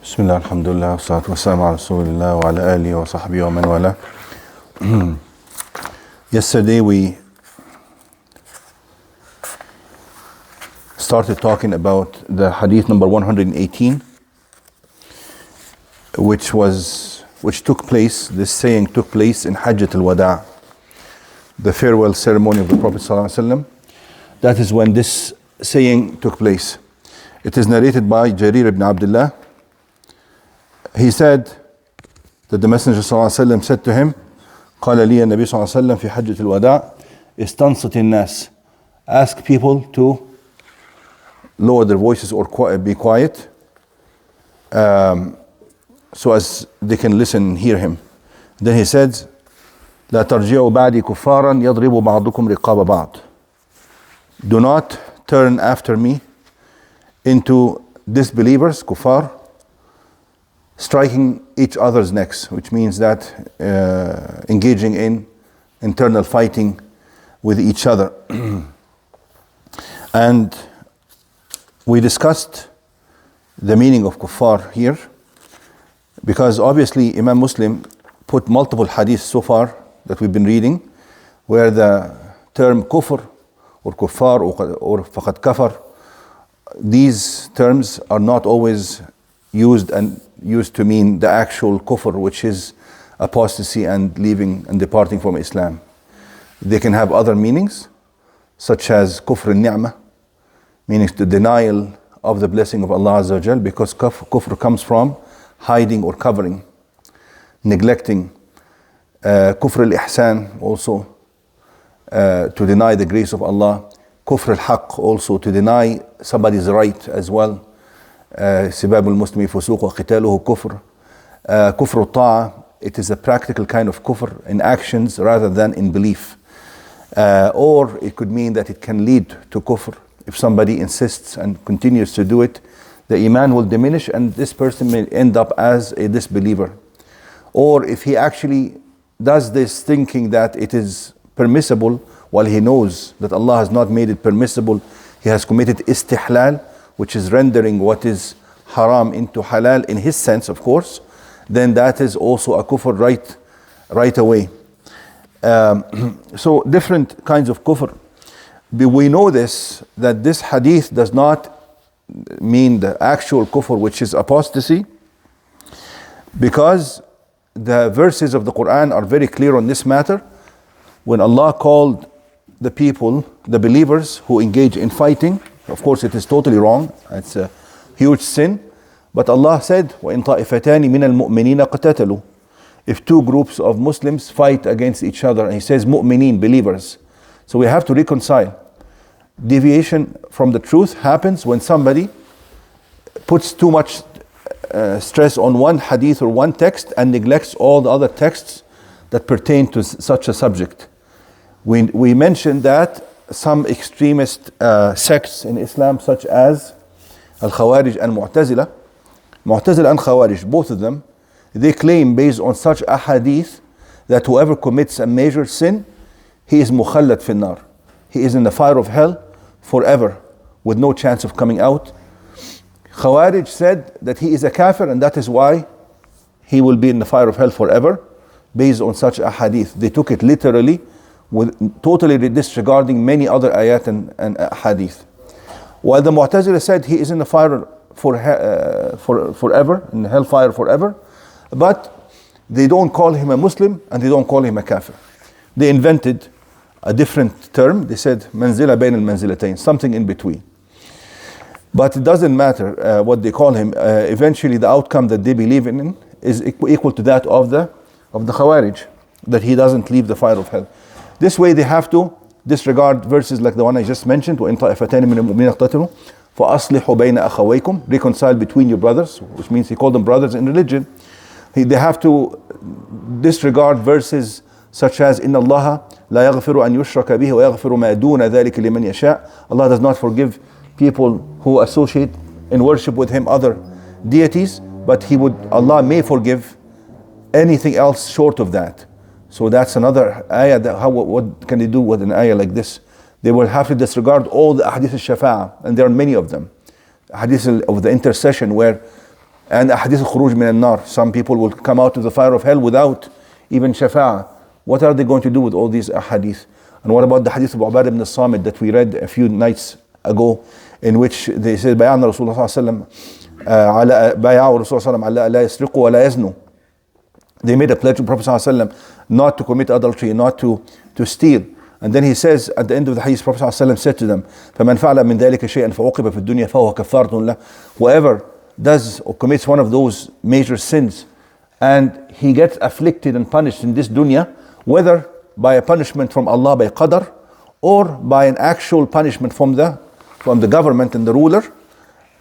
Bismillah, alhamdulillah, wassalatu wassalamu ala rasulillah wa ala alihi wa sahbihi wa man wala. Yesterday we started talking about the hadith number 118, which took place, this saying took place in Hajjat al-Wada', the farewell ceremony of the Prophet sallallahu alaihi wasallam. That is when this saying took place. It is narrated by Jarir ibn Abdullah. He said that the Messenger صلى الله عليه وسلم said to him, قال لي النبي صلى الله عليه وسلم في حجة الوداع استنصت الناس. Ask people to lower their voices or be quiet, so as they can listen and hear him. Then he said, لا ترجعوا بعدي كفارا يضرب بعضكم رقاب بعض. Do not turn after me into disbelievers, kuffar, striking each other's necks, which means that engaging in internal fighting with each other. And we discussed the meaning of kuffar here, because obviously Imam Muslim put multiple hadiths so far that we've been reading where the term kufr or kuffar or faqad kafar, these terms are not always used to mean the actual kufr, which is apostasy and leaving and departing from Islam. They can have other meanings, such as kufr al-ni'mah, meaning the denial of the blessing of Allah Azza wa Jal, because kufr comes from hiding or covering, neglecting. Kufr al-ihsan, also to deny the grace of Allah. Kufr al-haq, also to deny somebody's right as well. سباب المسلم فسوق وقتاله كفر. كفر الطاعة, it is a practical kind of kufr in actions rather than in belief. Or it could mean that it can lead to kufr. If somebody insists and continues to do it, the iman will diminish and this person may end up as a disbeliever. Or if he actually does this thinking that it is permissible while he knows that Allah has not made it permissible, he has committed istihlal, which is rendering what is haram into halal in his sense, of course, then that is also a kufr right away. So different kinds of kufr. We know that this hadith does not mean the actual kufr, which is apostasy, because the verses of the Quran are very clear on this matter. When Allah called the people, the believers who engage in fighting, of course it is totally wrong, it's a huge sin, but Allah said, وَإِن طَائِفَتَانِ مِنَ الْمُؤْمِنِينَ قَتَتَلُوا. If two groups of Muslims fight against each other, and he says mu'mineen, believers. So we have to reconcile. Deviation from the truth happens when somebody puts too much stress on one hadith or one text and neglects all the other texts that pertain to such a subject. We mentioned that some extremist sects in Islam, such as Al-Khawarij and Mu'tazila and Khawarij, both of them, they claim based on such a hadith that whoever commits a major sin, he is mukhallad fi nar. He is in the fire of hell forever with no chance of coming out. Khawarij said that he is a kafir and that is why he will be in the fire of hell forever based on such a hadith. They took it literally, with totally disregarding many other ayat and hadith. While the Mu'tazila said he is in the fire forever, in hellfire forever, but they don't call him a Muslim and they don't call him a kafir. They invented a different term. They said manzila bayn al-manzilatayn, something in between. But it doesn't matter what they call him. Eventually the outcome that they believe in is equal to that of the Khawarij, that he doesn't leave the fire of hell. This way they have to disregard verses like the one I just mentioned, وَإِن طَائِفَتَانِ مِنَ الْمُؤْمِنِينَ اقْتَتَلُوا فَأَصْلِحُوا بَيْنَ أَخَوَيْكُمْ. Reconcile between your brothers, which means he called them brothers in religion. They have to disregard verses such as إِنَّ اللَّهَ لَا يَغْفِرُ أَن يُشْرَكَ بِهِ وَيَغْفِرُ مَا دُونَ ذَلِكَ لِمَنْ يَشَاءُ. Allah does not forgive people who associate in worship with him other deities, but Allah may forgive anything else short of that. So that's another ayah. What can they do with an ayah like this? They will have to disregard all the hadith al-shafa'ah, and there are many of them. Hadith of the intercession, where And hadith al-khuruj min al-nar. Some people will come out of the fire of hell without even shafa'ah. What are they going to do with all these hadith? And what about the hadith of Ubadah ibn al-Samit that we read a few nights ago, in which they said, Bay'ana Rasulullah sallallahu alaihi wasallam ala la yasriqu wa la yaznu. They made a pledge to Prophet sallallahu alaihi wasallam not to commit adultery, not to steal. And then he says at the end of the hadith, Prophet ﷺ said to them, فَمَنْ فَعْلَ مِنْ ذَلِكَ شَيْئًا فَعُقِبَ فِي الدُّنْيا فَهُوَ كَفَّارَةٌ لَهُ. Whoever does or commits one of those major sins and he gets afflicted and punished in this dunya, whether by a punishment from Allah by qadar or by an actual punishment from the government and the ruler,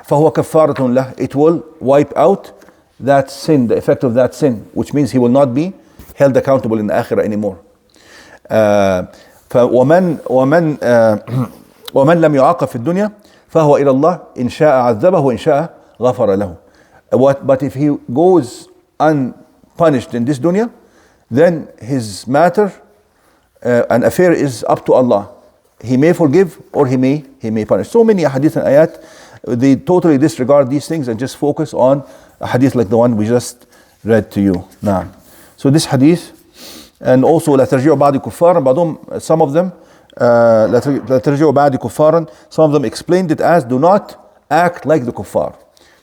فَهُوَ كَفَّارَةٌ لَهُ. It will wipe out that sin, the effect of that sin, which means he will not be held accountable in the akhirah anymore. ومن لم يعاقب في الدنيا فهو إلى الله إن شاء عذبه وإن شاء غفر له. But if he goes unpunished in this dunya, then his matter and affair is up to Allah. He may forgive or he may punish. So many hadith and ayat, they totally disregard these things and just focus on a hadith like the one we just read to you. Now, so this hadith, and also لا ترجعوا بعد كفارا, بعضهم, some of them لا ترجعوا بعد كفارا, some of them explained it as do not act like the kuffar.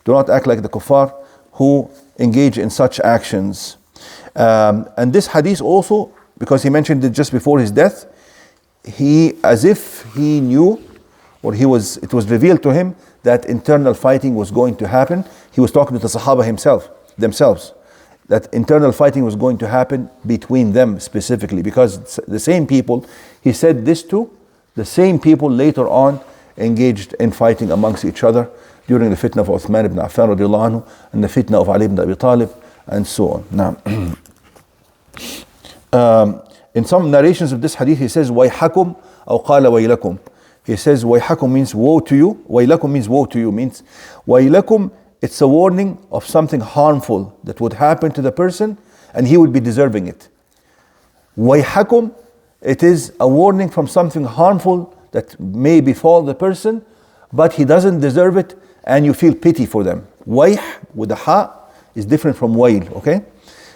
Do not act like the kuffar who engage in such actions. And this hadith also, because he mentioned it just before his death, he, as if he knew, or it was revealed to him that internal fighting was going to happen. He was talking to the Sahaba themselves, that internal fighting was going to happen between them specifically, because the same people, he said this to, the same people later on engaged in fighting amongst each other during the fitna of Uthman ibn Affan radiallahu anhu, and the fitna of Ali ibn Abi Talib, and so on. Now, in some narrations of this hadith, he says, وَيْحَكُمْ أَوْ قَالَ وَيْلَكُمْ. He says, وَيْحَكُمْ means woe to you. وَيْلَكُمْ means woe to you. Means, وَيْلَكُمْ, it's a warning of something harmful that would happen to the person and he would be deserving it. وَيْحَكُمْ, it is a warning from something harmful that may befall the person, but he doesn't deserve it and you feel pity for them. وَيْح with the ha is different from وَيْل, okay?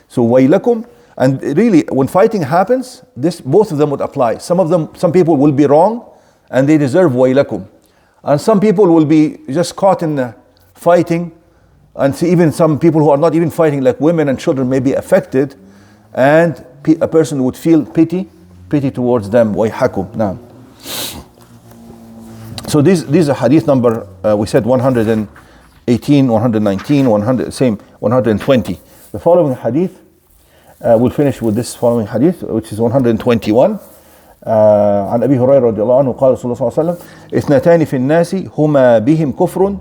So وَيْلَكُمْ, and really when fighting happens, both of them would apply. Some people will be wrong and they deserve وَيْلَكُمْ. And some people will be just caught in fighting, and see even some people who are not even fighting, like women and children, may be affected, and a person would feel pity towards them. وَيْحَكُمْ. Now, so these are hadith number, we said 118, 119, 120. The following hadith, we'll finish with this following hadith, which is 121. عن أبي هريرة رضي الله عنه قال رسول الله صلى الله عليه وسلم اثنتان في الناس هما بهم كفر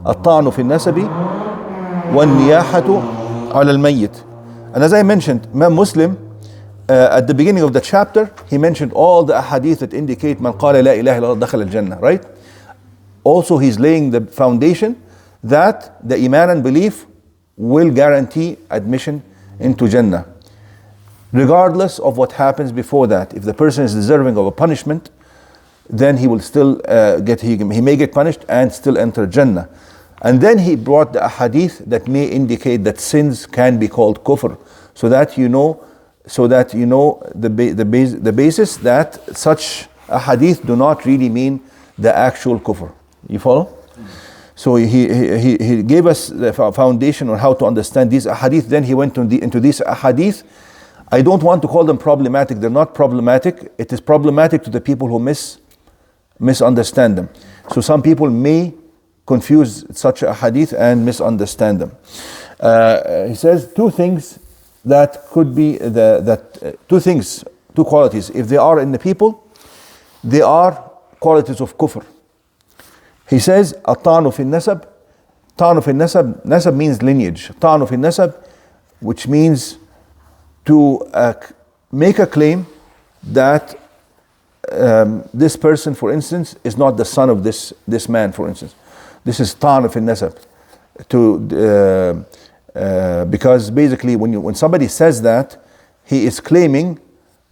الطعن في النسب والنياحة على الميت. And as I mentioned, Imam Muslim at the beginning of the chapter, he mentioned all the ahadith that indicate من قال لا إله إلا الله دخل الجنة, right? Also he's laying the foundation that the Iman and belief will guarantee admission into Jannah, regardless of what happens before that. If the person is deserving of a punishment, then he will still he may get punished and still enter Jannah. And then he brought the ahadith that may indicate that sins can be called kufr, so that you know the basis that such ahadith do not really mean the actual kufr. You follow? So he gave us the foundation on how to understand these ahadith. Then he went into these ahadith. I don't want to call them problematic. They're not problematic. It is problematic to the people who misunderstand them. So some people may confuse such a hadith and misunderstand them. He says two things that could be two qualities. If they are in the people, they are qualities of kufr. He says, الطعن في النسب. طعن في النسب. Nasab means lineage. طعن في النسب, which means to make a claim that this person, for instance, is not the son of this man, for instance. This is طعن في النسب. Because basically when somebody says that, he is claiming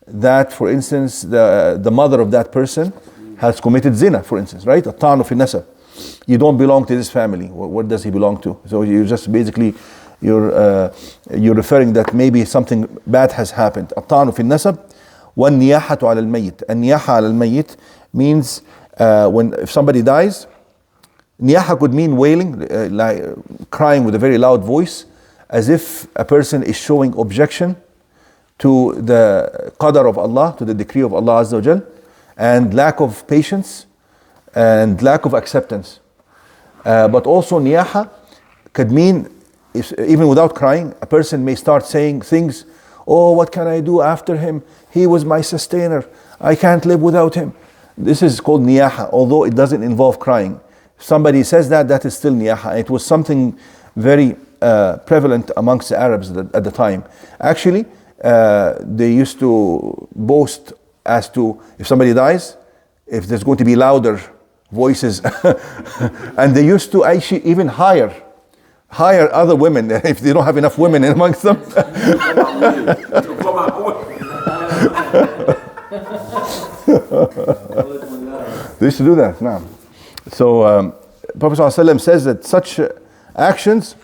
that, for instance, the mother of that person has committed zina, for instance, right? الطعن في النسب. you don't belong to this family. What does he belong to? So you're just basically you're referring that maybe something bad has happened. الطعن في النسب والنياحة على الميت. النياحة على الميت means if somebody dies, niyaha could mean wailing, like crying with a very loud voice, as if a person is showing objection to the qadar of Allah, to the decree of Allah Azza wa Jal, and lack of patience and lack of acceptance. But also niyaha could mean, even without crying, a person may start saying things, oh, what can I do after him? He was my sustainer. I can't live without him. This is called niyaha, although it doesn't involve crying. If somebody says that, that is still niyaha. It was something very prevalent amongst the Arabs at the time. Actually, they used to boast as to if somebody dies, if there's going to be louder voices, and they used to actually even hire other women if they don't have enough women amongst them. They used to do that now. So Prophet ﷺ says that such actions,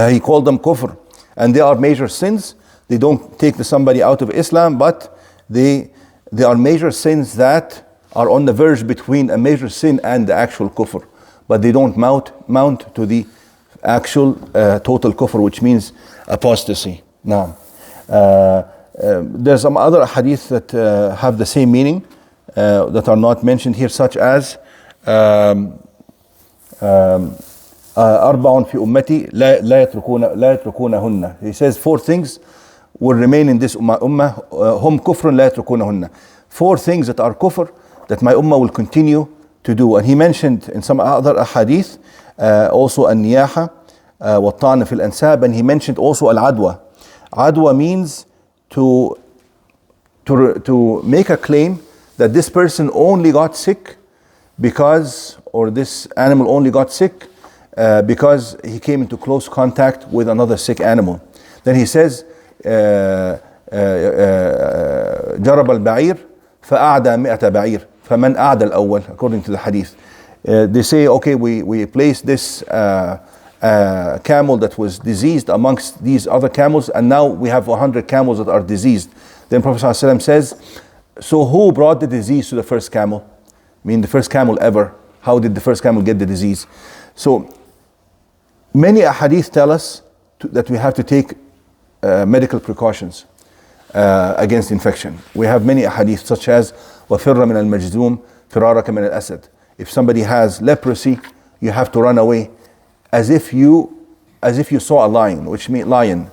he called them kufr, and they are major sins. They don't take somebody out of Islam, but they are major sins that are on the verge between a major sin and the actual kufr, but they don't mount to the actual total kufr, which means apostasy. Now, there's some other hadith that have the same meaning that are not mentioned here, such as أربع في أمتي لا يتركونهن. He says 4 things will remain in this ummah. هم كفر لا يتركونهن. 4 things that are kufr that my ummah will continue to do. And he mentioned in some other ahadith also النياحة والطعن في الأنساب, and he mentioned also العدوى. Adwa means to make a claim that this person only got sick because, or this animal only got sick because he came into close contact with another sick animal. Then he says جرب البعير فأعدى 100 بعير فمن أعدى الأول, according to the hadith. They say, okay, we place this camel that was diseased amongst these other camels, and now we have 100 camels that are diseased. Then Prophet ﷺ says, so who brought the disease to the first camel? I mean, the first camel ever. How did the first camel get the disease? So many ahadith tell us that we have to take medical precautions against infection. We have many ahadith such as وَفِرَّ مِنَ الْمَجْذُومِ فِرَارَكَ مِنَ الْأَسَدِ. If somebody has leprosy, you have to run away as if you saw a lion, which means lion.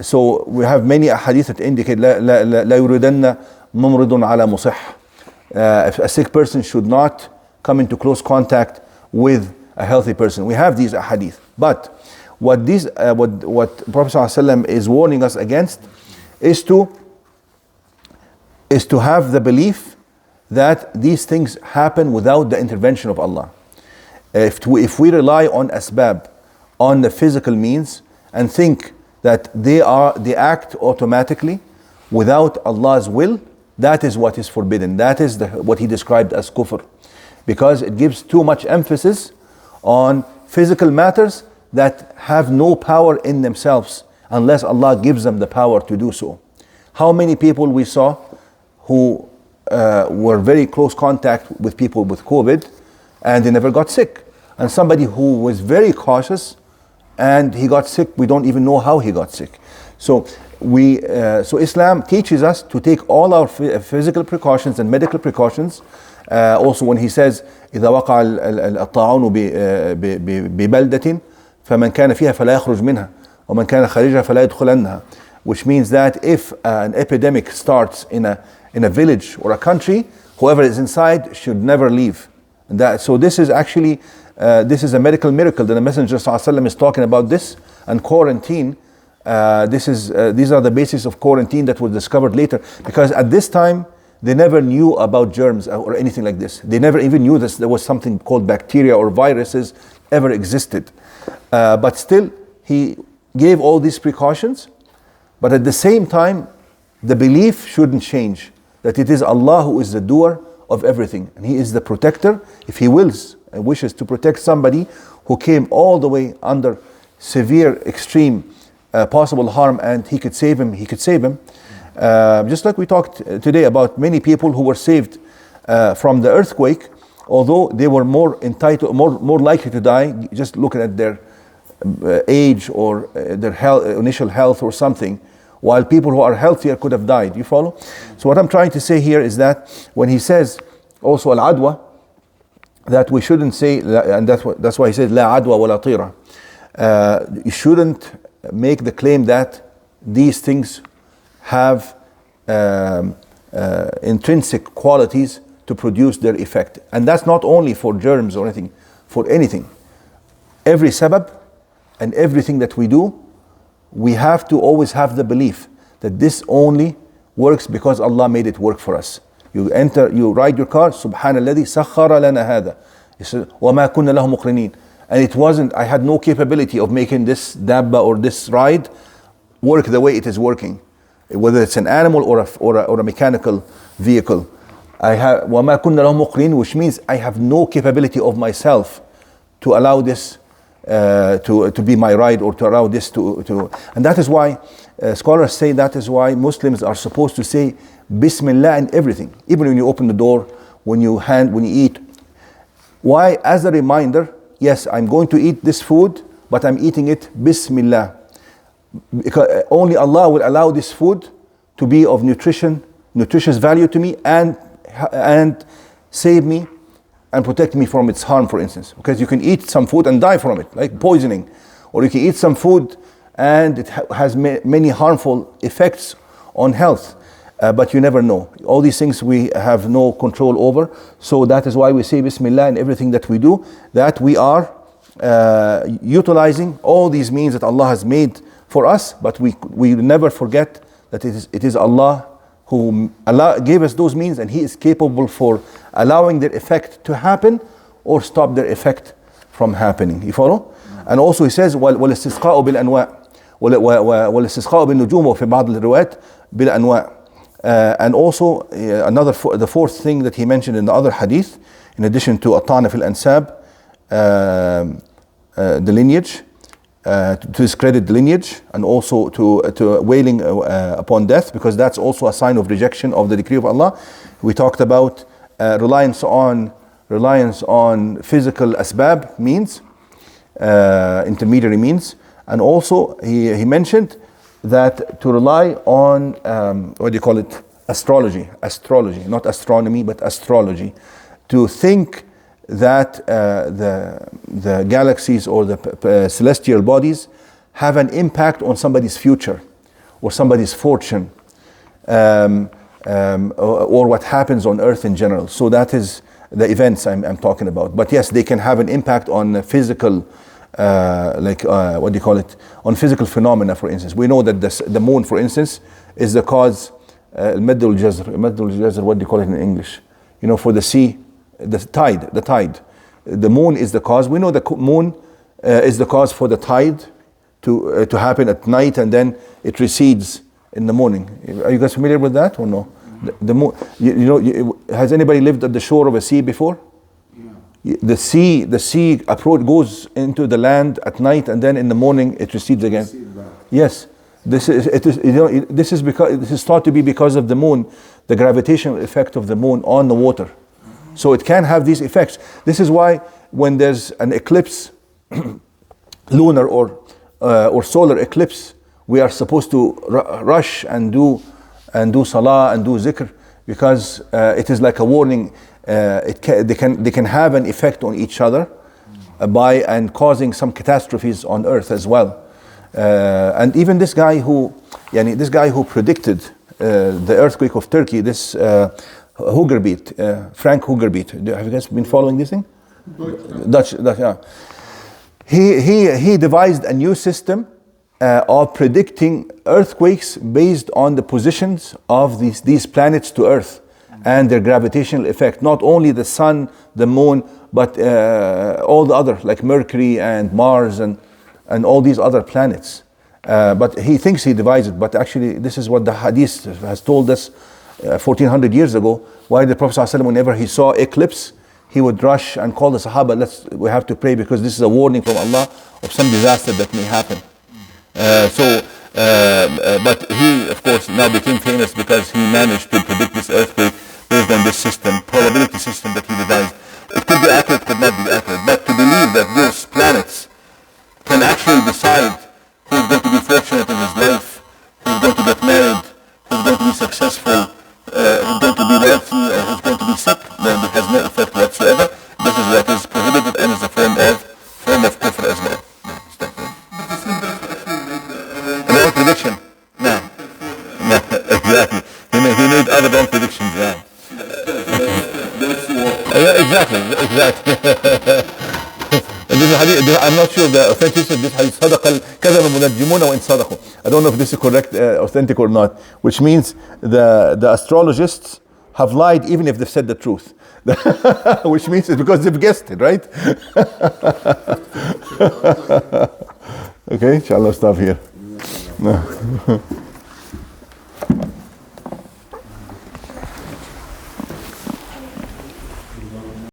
So we have many ahadith that indicate لا يُرِدَنَّ مُمْرِضٌ عَلَى مُصِحٍ. A sick person should not come into close contact with a healthy person. We have these ahadith. But what Prophet ﷺ is warning us against is to have the belief that these things happen without the intervention of Allah. If we rely on asbab, on the physical means, and think that they act automatically without Allah's will, that is what is forbidden. That is what he described as kufr, because it gives too much emphasis on physical matters that have no power in themselves unless Allah gives them the power to do so. How many people we saw who were very close contact with people with COVID and they never got sick, and somebody who was very cautious and he got sick, we don't even know how he got sick. So Islam teaches us to take all our physical precautions and medical precautions. Also when he says إذا وقع الطاعون ببلدة فمن كان فيها فلا يخرج منها ومن كان خارجها فلا يدخلنها, which means that if an epidemic starts in a village or a country, whoever is inside should never leave. So this is actually this is a medical miracle that the Messenger ﷺ is talking about this. And quarantine, these are the basis of quarantine that was discovered later, because at this time they never knew about germs or anything like this. They never even knew that there was something called bacteria or viruses ever existed. But still, he gave all these precautions. But at the same time, the belief shouldn't change that it is Allah who is the doer of everything, and He is the protector. If He wills wishes to protect somebody who came all the way under severe, extreme possible harm, and he could save him, he could save him. Just like we talked today about many people who were saved from the earthquake, although they were more entitled, more likely to die, just looking at their age or their health, initial health or something, while people who are healthier could have died. You follow? So what I'm trying to say here is that when he says also al-adwa, that we shouldn't say, and that's why he says la adwa wa la tira. You shouldn't make the claim that these things have intrinsic qualities to produce their effect. And that's not only for germs or anything, for anything. Every sabab and everything that we do, we have to always have the belief that this only works because Allah made it work for us. You ride your car, Subhanalladhi sakhara lana hada. وَمَا كُنَّ لَهُ مُقْرِنِينَ. And it wasn't, I had no capability of making this dabba or this ride work the way it is working. Whether it's an animal or a mechanical vehicle. I have وَمَا كُنَّ لَهُ مُقْرِنِينَ, which means I have no capability of myself to allow this to be my ride, or to allow this to and that is why scholars say that is why Muslims are supposed to say Bismillah in everything, even when you open the door, when you eat. Why? As a reminder, yes, I'm going to eat this food, but I'm eating it Bismillah, because only Allah will allow this food to be of nutritious value to me, and save me and protect me from its harm, for instance. Because you can eat some food and die from it, like poisoning. Or you can eat some food and it has many harmful effects on health. But you never know. All these things we have no control over. So that is why we say Bismillah in everything that we do, that we are utilizing all these means that Allah has made for us, but we never forget that it is Allah who gave us those means, and He is capable for allowing their effect to happen or stop their effect from happening. You follow? And also He says وَالِاسْتِسْقَاءُ بِالْأَنْوَاءِ وَالِاسْتِسْقَاءُ بِالنُّجُومِ وَفِي بَعْضِ الرِّوَايَاتِ بِالْأَنْوَاءِ. And also the fourth thing that he mentioned in the other hadith, in addition to at-ta'na fil ansab, the lineage, to discredit the lineage, and also to wailing upon death, because that's also a sign of rejection of the decree of Allah. We talked about reliance on physical asbab, means, intermediary means, and also he mentioned that to rely on astrology, not astronomy but astrology, to think that the galaxies or the celestial bodies have an impact on somebody's future or somebody's fortune, or what happens on earth in general. So that is the events I'm talking about. But yes, they can have an impact on physical on physical phenomena. For instance, we know that the moon, for instance, is the cause, al-madd al-jazr, what do you call it in English? You know, for the sea, the tide. The moon is the cause. We know the moon is the cause for the tide to happen at night, and then it recedes in the morning. Are you guys familiar with that or no? The moon, has anybody lived at the shore of a sea before? The sea approach goes into the land at night, and then in the morning it recedes again. Yes, this is thought to be because of the moon, the gravitational effect of the moon on the water. So it can have these effects. This is why when there's an eclipse, lunar or solar eclipse, we are supposed to rush and do salah and do zikr, because it is like a warning. They can have an effect on each other and causing some catastrophes on earth as well. And even this guy who predicted the earthquake of Turkey, this Hugerbeet, Frank Hugerbeet. Have you guys been following this thing? Dutch, yeah. He devised a new system of predicting earthquakes based on the positions of these planets to Earth and their gravitational effect. Not only the sun, the moon, but all the other, like Mercury and Mars and all these other planets. But he thinks he devised it, but actually this is what the Hadith has told us 1400 years ago. Why the Prophet ﷺ, whenever he saw eclipse, he would rush and call the Sahaba, we have to pray because this is a warning from Allah of some disaster that may happen. But he, of course, now became famous because he managed to predict this earthquake based on this system, probability system that he devised. It could be accurate, could not be accurate, but to believe that those planets can actually decide who's going to be fortunate in his life, who's going to get married, who's going to be successful, who's going to be wealthy, or who's going to be sick, then it has no effect whatsoever. This is what is prohibited and is a form of kufr as well. Wrong prediction. No, exactly. He made other wrong predictions. Yeah. Exactly. This is hadith, I'm not sure the authenticity of this hadith. صدق الكذب المنجمون وإن صدقوا. I don't know if this is correct, authentic or not. Which means the astrologists have lied even if they've said the truth. Which means it's because they've guessed it, right? Okay, inshallah, stop here. No.